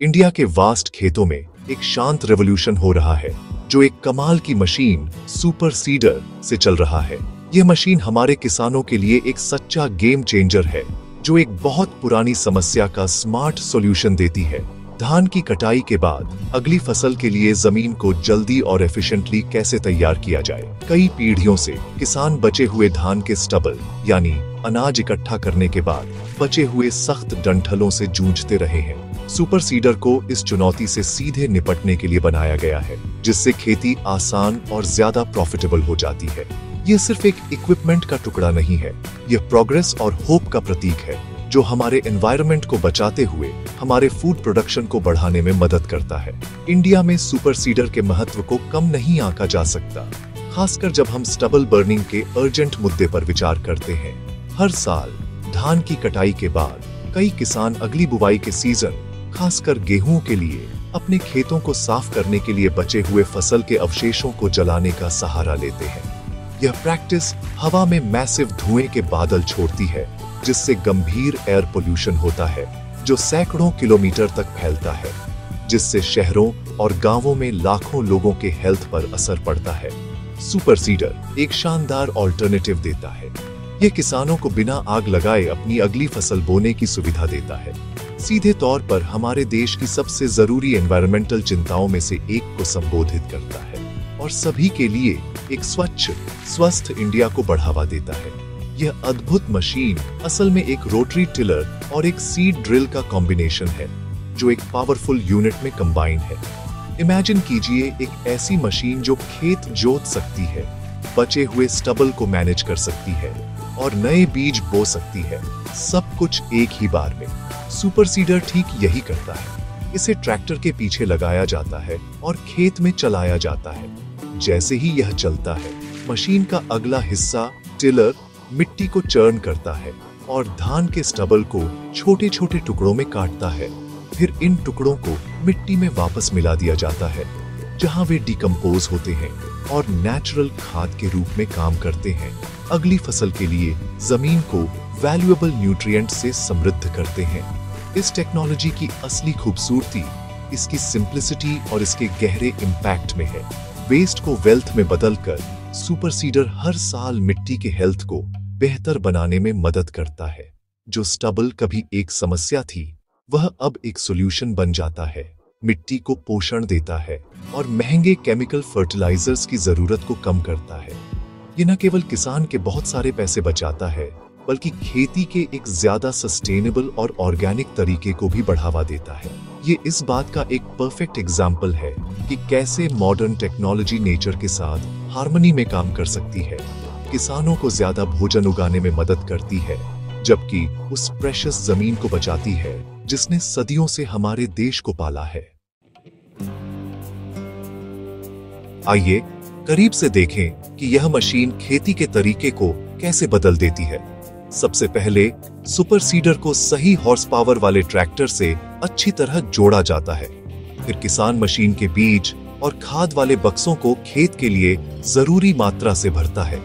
India के vast खेतों में एक शांत रेवोल्यूशन हो रहा है, जो एक कमाल की मशीन सुपर सीडर से चल रहा है। यह मशीन हमारे किसानों के लिए एक सच्चा गेम चेंजर है, जो एक बहुत पुरानी समस्या का स्मार्ट सॉल्यूशन देती है। धान की कटाई के बाद अगली फसल के लिए जमीन को जल्दी और एफिशिएंटली कैसे तैयार किया जाए। कई पीढ़ियों से किसान बचे हुए धान के स्टबल यानी अनाज इकट्ठा करने के बाद बचे हुए सख्त डंठलों से जूझते रहे हैं। सुपर सीडर को इस चुनौती से सीधे निपटने के लिए बनाया गया है, जिससे खेती आसान और ज्यादा प्रॉफिटेबल हो जाती है। ये सिर्फ एक इक्विपमेंट का टुकड़ा नहीं है, यह प्रोग्रेस और होप का प्रतीक है, जो हमारे एनवायरनमेंट को बचाते हुए हमारे फूड प्रोडक्शन को बढ़ाने में मदद करता है। इंडिया में सुपर सीडर के महत्व को कम नहीं आंका जा सकता, खासकर जब हम स्टबल बर्निंग के अर्जेंट मुद्दे पर विचार करते हैं। हर साल धान की कटाई के बाद कई किसान अगली बुवाई के सीजन, खासकर गेहूं के लिए, अपने खेतों को साफ करने के लिए बचे हुए फसल के अवशेषों को जलाने का सहारा लेते हैं। यह प्रैक्टिस हवा में मैसिव धुएं के बादल छोड़ती है, जिससे गंभीर एयर पोल्यूशन होता है, जो सैकड़ों किलोमीटर तक फैलता है, जिससे शहरों और गांवों में लाखों लोगों के हेल्थ पर असर पड़ता है। सुपर सीडर एक शानदार ऑल्टरनेटिव देता है। यह किसानों को बिना आग लगाए अपनी अगली फसल बोने की सुविधा देता है। सीधे तौर पर हमारे देश की सबसे जरूरी एनवायरमेंटल चिंताओं में से एक को संबोधित करता है और सभी के लिए एक स्वच्छ, स्वस्थ इंडिया को बढ़ावा देता है। यह अद्भुत मशीन असल में एक रोटरी टिलर और एक सीड ड्रिल का कॉम्बिनेशन है, जो एक पावरफुल यूनिट में कंबाइन है। इमेजिन कीजिए एक ऐसी मशीन जो खेत जोत सकती है, बचे हुए स्टबल को मैनेज कर सकती है और नए बीज बो सकती है, सब कुछ एक ही बार में। सुपर सीडर ठीक यही करता है। इसे ट्रैक्टर के पीछे लगाया जाता है और खेत में चलाया जाता है। जैसे ही यह चलता है, मशीन का अगला हिस्सा टिलर मिट्टी को चर्न करता है और धान के स्टबल को छोटे छोटे टुकड़ों में काटता है। फिर इन टुकड़ों को मिट्टी में वापस मिला दिया जाता है, जहां वे डिकम्पोज होते हैं और नेचुरल खाद के रूप में काम करते हैं। अगली फसल के लिए जमीन को वैल्यूएबल न्यूट्रिएंट से समृद्ध करते हैं। इस टेक्नोलॉजी की असली खूबसूरती इसकी सिंप्लिसिटी और इसके गहरे इम्पैक्ट में है। वेस्ट को वेल्थ में बदलकर सुपर सीडर हर साल मिट्टी के हेल्थ को बेहतर बनाने में मदद करता है। जो स्टबल कभी एक समस्या थी, वह अब एक सॉल्यूशन बन जाता है। मिट्टी को पोषण देता है और महंगे केमिकल फर्टिलाइजर्स की जरूरत को कम करता है। ये न केवल किसान के बहुत सारे पैसे बचाता है, बल्कि खेती के एक ज्यादा सस्टेनेबल और ऑर्गेनिक तरीके को भी बढ़ावा देता है। ये इस बात का एक परफेक्ट एग्जाम्पल है कि कैसे मॉडर्न टेक्नोलॉजी नेचर के साथ हार्मनी में काम कर सकती है, किसानों को ज्यादा भोजन उगाने में मदद करती है, जबकि उस प्रेशियस जमीन को बचाती है जिसने सदियों से हमारे देश को पाला है। आइए करीब से देखें कि यह मशीन खेती के तरीके को कैसे बदल देती है। सबसे पहले सुपर सीडर को सही हॉर्स पावर वाले ट्रैक्टर से अच्छी तरह जोड़ा जाता है। फिर किसान मशीन के बीज और खाद वाले बक्सों को खेत के लिए जरूरी मात्रा से भरता है।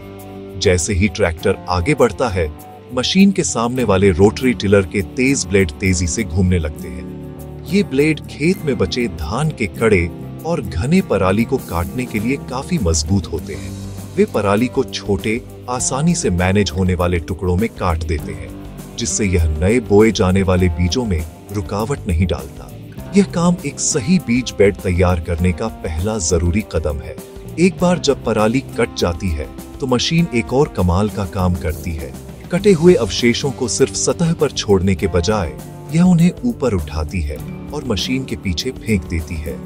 जैसे ही ट्रैक्टर आगे बढ़ता है, मशीन के सामने वाले रोटरी टिलर के तेज ब्लेड तेजी से घूमने लगते हैं। ये ब्लेड खेत में बचे धान के कड़े और घने पराली को काटने के लिए काफी मजबूत होते हैं। वे पराली को छोटे, आसानी से मैनेज होने वाले टुकड़ों में काट देते हैं, जिससे यह नए बोए जाने वाले बीजों में रुकावट नहीं डालता। यह काम एक सही बीज बेड तैयार करने का पहला जरूरी कदम है। एक बार जब पराली कट जाती है, तो मशीन एक और कमाल का काम करती है। कटे हुए अवशेषों को सिर्फ सतह पर छोड़ने के बजाय यह उन्हें ऊपर उठाती है और मशीन के पीछे फेंक देती है।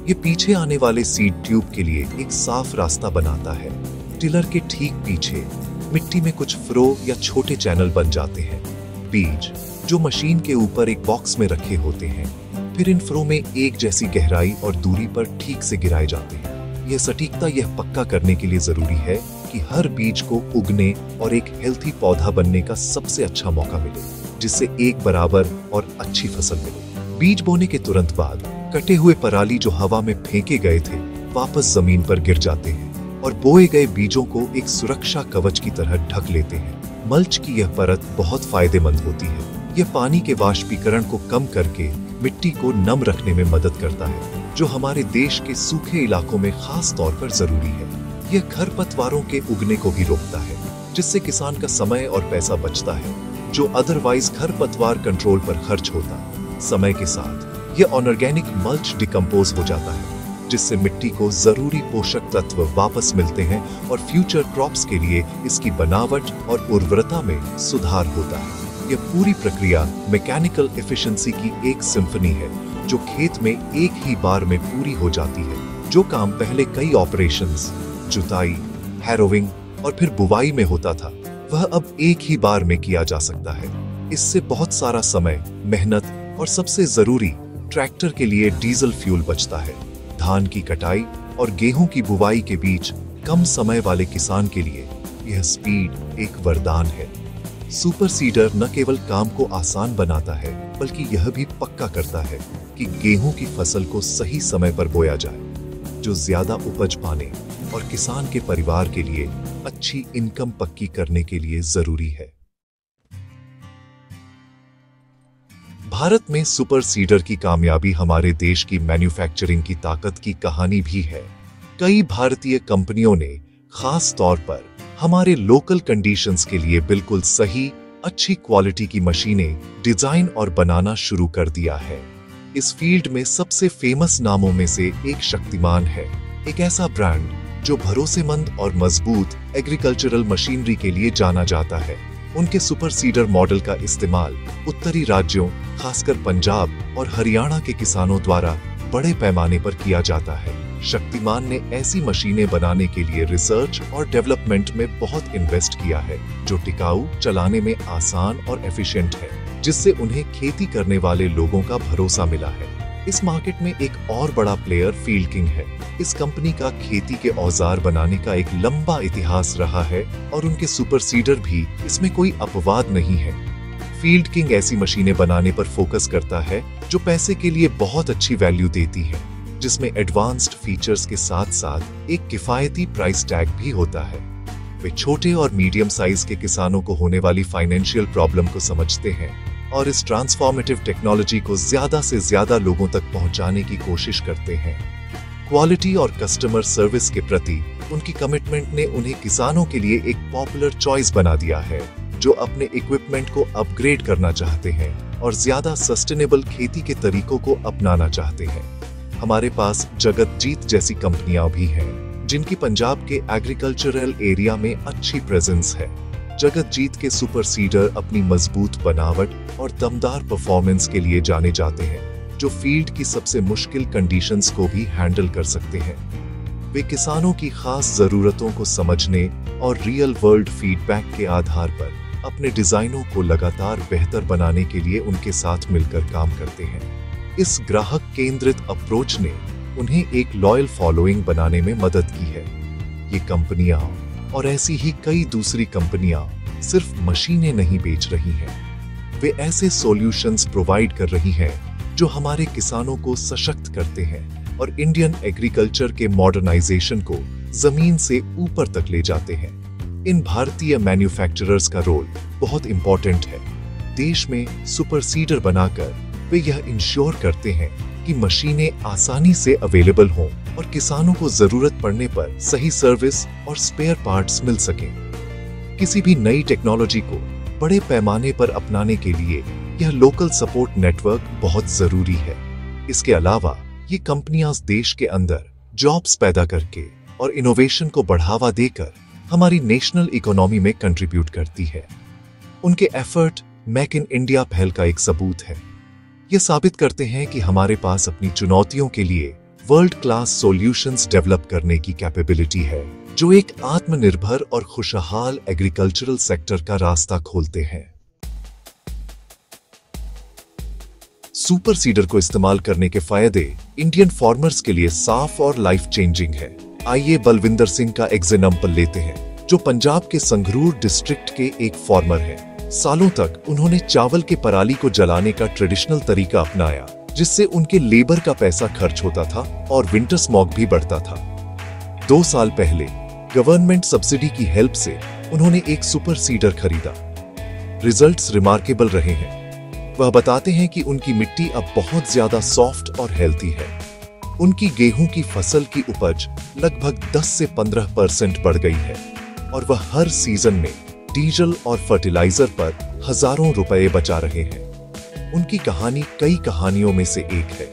ये पीछे आने वाले सीड ट्यूब के लिए एक साफ रास्ता बनाता है। टिलर के ठीक पीछे मिट्टी में कुछ फ्रो या छोटे चैनल बन जाते हैं, बीज जो मशीन के ऊपर एक बॉक्स में रखे होते हैं। फिर इन फ्रो में एक जैसी गहराई और दूरी पर ठीक से गिराए जाते हैं। यह सटीकता यह पक्का करने के लिए जरूरी है कि हर बीज को उगने और एक हेल्थी पौधा बनने का सबसे अच्छा मौका मिले, जिससे एक बराबर और अच्छी फसल मिले। बीज बोने के तुरंत बाद कटे हुए पराली जो हवा में फेंके गए थे, वापस जमीन पर गिर जाते हैं और बोए गए बीजों को एक सुरक्षा कवच की तरह ढक लेते हैं। मल्च की यह परत बहुत फायदेमंद होती है। यह पानी के वाष्पीकरण को कम करके मिट्टी को नम रखने में मदद करता है, जो हमारे देश के सूखे इलाकों में खास तौर पर जरूरी है। यह खरपतवारों के उगने को भी रोकता है, जिससे किसान का समय और पैसा बचता है, जो अदरवाइज खरपतवार कंट्रोल पर खर्च होता। समय के साथ यह ऑर्गेनिक मल्च डिकम्पोज हो जाता है, जिससे मिट्टी को जरूरी पोषक तत्व वापस मिलते हैं और फ्यूचर क्रॉप्स के लिए इसकी बनावट और उर्वरता में सुधार होता है। यह पूरी प्रक्रिया मैकेनिकल एफिशिएंसी की एक सिम्फनी है, जो खेत में एक ही बार में पूरी हो जाती है। जो काम पहले कई ऑपरेशंस, जुताई, हैरोइंग और फिर बुवाई में होता था, वह अब एक ही बार में किया जा सकता है। इससे बहुत सारा समय, मेहनत और सबसे जरूरी ट्रैक्टर के लिए डीजल फ्यूल बचता है। धान की कटाई और गेहूं की बुवाई के बीच कम समय वाले किसान के लिए यह स्पीड एक वरदान है। सुपर सीडर न केवल काम को आसान बनाता है, बल्कि यह भी पक्का करता है कि गेहूं की फसल को सही समय पर बोया जाए, जो ज्यादा उपज पाने और किसान के परिवार के लिए अच्छी इनकम पक्की करने के लिए जरूरी है। भारत में सुपर सीडर की कामयाबी हमारे देश की मैन्युफैक्चरिंग की ताकत की कहानी भी है। कई भारतीय कंपनियों ने खास तौर पर हमारे लोकल कंडीशंस के लिए बिल्कुल सही, अच्छी क्वालिटी की मशीनें डिजाइन और बनाना शुरू कर दिया है। इस फील्ड में सबसे फेमस नामों में से एक शक्तिमान है, एक ऐसा ब्रांड जो भरोसेमंद और मजबूत एग्रीकल्चरल मशीनरी के लिए जाना जाता है। उनके सुपर सीडर मॉडल का इस्तेमाल उत्तरी राज्यों, खासकर पंजाब और हरियाणा के किसानों द्वारा बड़े पैमाने पर किया जाता है। शक्तिमान ने ऐसी मशीनें बनाने के लिए रिसर्च और डेवलपमेंट में बहुत इन्वेस्ट किया है, जो टिकाऊ, चलाने में आसान और एफिशिएंट है, जिससे उन्हें खेती करने वाले लोगों का भरोसा मिला है। इस मार्केट में एक और बड़ा प्लेयर फील्ड किंग है। इस कंपनी का खेती के औजार बनाने का एक लंबा इतिहास रहा है और उनके सुपर सीडर भी इसमें कोई अपवाद नहीं है। फील्ड किंग ऐसी मशीनें बनाने पर फोकस करता है जो पैसे के लिए बहुत अच्छी वैल्यू देती है, जिसमें एडवांस्ड फीचर्स के साथ साथ एक किफायती प्राइस टैग भी होता है। वे छोटे और मीडियम साइज के किसानों को होने वाली फाइनेंशियल प्रॉब्लम को समझते हैं और इस ट्रांसफॉर्मेटिव टेक्नोलॉजी को ज्यादा से ज्यादा लोगों तक पहुंचाने की कोशिश करते हैं। क्वालिटी और कस्टमर सर्विस के प्रति उनकी कमिटमेंट ने उन्हें किसानों के लिए एक पॉपुलर चॉइस बना दिया है, जो अपने इक्विपमेंट को अपग्रेड करना चाहते हैं और ज्यादा सस्टेनेबल खेती के तरीकों को अपनाना चाहते हैं। हमारे पास जगतजीत जैसी कंपनियां भी हैं, जिनकी पंजाब के एग्रीकल्चरल एरिया में अच्छी प्रेजेंस है। जगतजीत के सुपर सीडर अपनी मजबूत बनावट और दमदार परफॉर्मेंस के लिए जाने जाते हैं, जो फील्ड की सबसे मुश्किल कंडीशंस को भी हैंडल कर सकते हैं। वे किसानों की खास जरूरतों को समझने और रियल वर्ल्ड फीडबैक के आधार पर अपने डिजाइनों को लगातार बेहतर बनाने के लिए उनके साथ मिलकर काम करते हैं। इस ग्राहक केंद्रित अप्रोच ने उन्हें एक लॉयल फॉलोइंग बनाने में मदद की है। ये कंपनियां और ऐसी ही कई दूसरी कंपनियां सिर्फ मशीनें नहीं बेच रही हैं, वे ऐसे सॉल्यूशंस प्रोवाइड कर रही हैं जो हमारे किसानों को सशक्त करते हैं और इंडियन एग्रीकल्चर के मॉडर्नाइजेशन को जमीन से ऊपर तक ले जाते हैं। इन भारतीय मैन्युफैक्चरर्स का रोल बहुत इंपॉर्टेंट है। देश में सुपर सीडर बनाकर वे यह इंश्योर करते हैं कि मशीनें आसानी से अवेलेबल हों और किसानों को जरूरत पड़ने पर सही सर्विस और स्पेयर पार्ट्स मिल सकें। किसी भी नई टेक्नोलॉजी को बड़े पैमाने पर अपनाने के लिए यह लोकल सपोर्ट नेटवर्क बहुत जरूरी है। इसके अलावा ये कंपनियां देश के अंदर जॉब्स पैदा करके और इनोवेशन को बढ़ावा देकर हमारी नेशनल इकोनॉमी में कंट्रीब्यूट करती है। उनके एफर्ट मेक इन इंडिया पहल का एक सबूत है। ये साबित करते हैं कि हमारे पास अपनी चुनौतियों के लिए वर्ल्ड क्लास सॉल्यूशंस डेवलप करने की कैपेबिलिटी है, जो एक आत्मनिर्भर और खुशहाल एग्रीकल्चरल सेक्टर का रास्ता खोलते हैं। सुपर सीडर को इस्तेमाल करने के फायदे इंडियन फार्मर्स के लिए साफ और लाइफ चेंजिंग है। आइए बलविंदर सिंह का एग्जाम्पल लेते हैं, जो पंजाब के संगरूर डिस्ट्रिक्ट के एक फार्मर हैं। सालों तक उन्होंने चावल के पराली को जलाने का ट्रेडिशनल तरीका अपनाया, जिससे उनके लेबर का पैसा खर्च होता था और विंटर स्मॉग भी बढ़ता था। 2 साल पहले गवर्नमेंट सब्सिडी की हेल्प से उन्होंने एक सुपर सीडर खरीदा। रिजल्ट्स रिमार्केबल रहे हैं। वह बताते हैं कि उनकी मिट्टी अब बहुत ज्यादा सॉफ्ट और हेल्थी है। उनकी गेहूं की फसल की उपज लगभग 10 से 15% बढ़ गई है और वह हर सीजन में डीजल और फर्टिलाइजर पर हजारों रुपए बचा रहे हैं। उनकी कहानी कई कहानियों में से एक है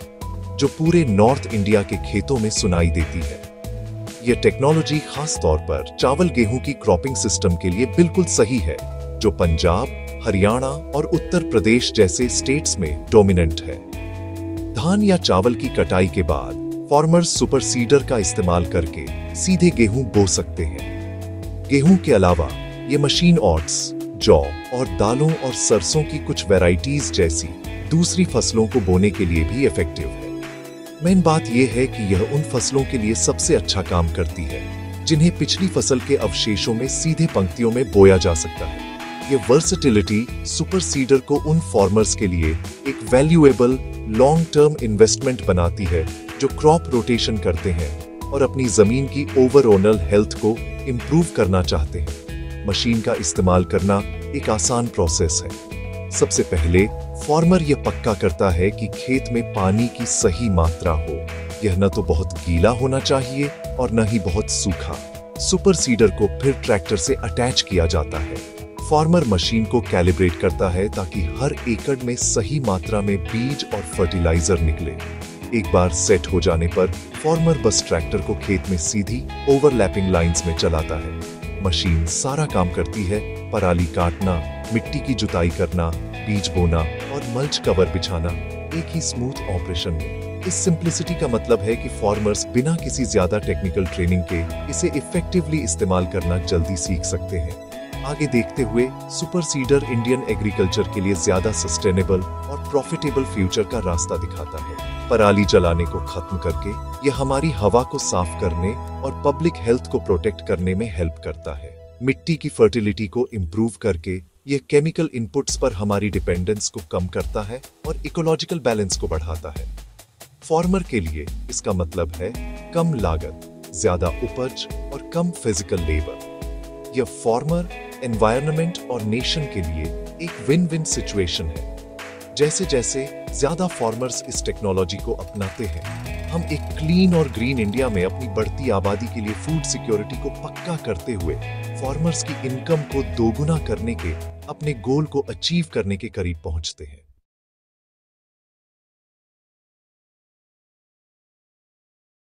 जो पूरे नॉर्थ इंडिया के खेतों में सुनाई देती है। यह टेक्नोलॉजी खास तौर पर चावल गेहूं की क्रॉपिंग सिस्टम के लिए बिल्कुल सही है, जो पंजाब, हरियाणा और उत्तर प्रदेश जैसे स्टेट्स में डोमिनेंट है। धान या चावल की कटाई के बाद फार्मर्स सुपर सीडर का इस्तेमाल करके सीधे गेहूं बो सकते हैं। गेहूं के अलावा ये मशीन ओट्स, जौ और दालों और सरसों की कुछ वैरायटीज जैसी दूसरी फसलों को बोने के लिए भी इफेक्टिव है। मेन बात यह है कि यह उन फसलों के लिए सबसे अच्छा काम करती है जिन्हें पिछली फसल के अवशेषों में सीधे पंक्तियों में बोया जा सकता है। ये वर्सेटिलिटी सुपर सीडर को उन फार्मर्स के लिए एक वैल्यूएबल लॉन्ग टर्म इन्वेस्टमेंट बनाती है जो क्रॉप रोटेशन करते हैं और अपनी जमीन की ओवरऑल हेल्थ को इम्प्रूव करना चाहते हैं। मशीन का इस्तेमाल करना एक आसान प्रोसेस है। सबसे पहले फार्मर यह पक्का करता है कि खेत में पानी की सही मात्रा हो। यह न तो बहुत गीला होना चाहिए और न ही बहुत सूखा। सुपर सीडर को फिर ट्रैक्टर से अटैच किया जाता है। फार्मर मशीन को कैलिब्रेट करता है ताकि हर एकड़ में सही मात्रा में बीज और फर्टिलाइजर निकले। एक बार सेट हो जाने पर फार्मर बस ट्रैक्टर को खेत में सीधी ओवरलैपिंग लाइंस में चलाता है। मशीन सारा काम करती है, पराली काटना, मिट्टी की जुताई करना, बीज बोना और मल्च कवर बिछाना एक ही स्मूथ ऑपरेशन में। इस सिंप्लिसिटी का मतलब है कि फार्मर्स बिना किसी ज्यादा टेक्निकल ट्रेनिंग के इसे इफेक्टिवली इस्तेमाल करना जल्दी सीख सकते हैं। आगे देखते हुए सुपर सीडर इंडियन एग्रीकल्चर के लिए ज्यादा सस्टेनेबल और प्रॉफिटेबल फ्यूचर का रास्ता दिखाता है। पराली जलाने को खत्म करके यह हमारी हवा को साफ करने और पब्लिक हेल्थ को प्रोटेक्ट करने में हेल्प करता है। मिट्टी की फर्टिलिटी को इम्प्रूव करके यह केमिकल इनपुट्स पर हमारी डिपेंडेंस को कम करता है और इकोलॉजिकल बैलेंस को बढ़ाता है। फार्मर के लिए इसका मतलब है कम लागत, ज्यादा उपज और कम फिजिकल लेबर। यह फार्मर, एनवायरनमेंट और नेशन के लिए एक विन विन सिचुएशन है। जैसे जैसे ज्यादा फार्मर्स इस टेक्नोलॉजी को अपनाते हैं, हम एक क्लीन और ग्रीन इंडिया में अपनी बढ़ती आबादी के लिए फूड सिक्योरिटी को पक्का करते हुए फार्मर्स की इनकम को दोगुना करने के अपने गोल को अचीव करने के करीब पहुंचते हैं।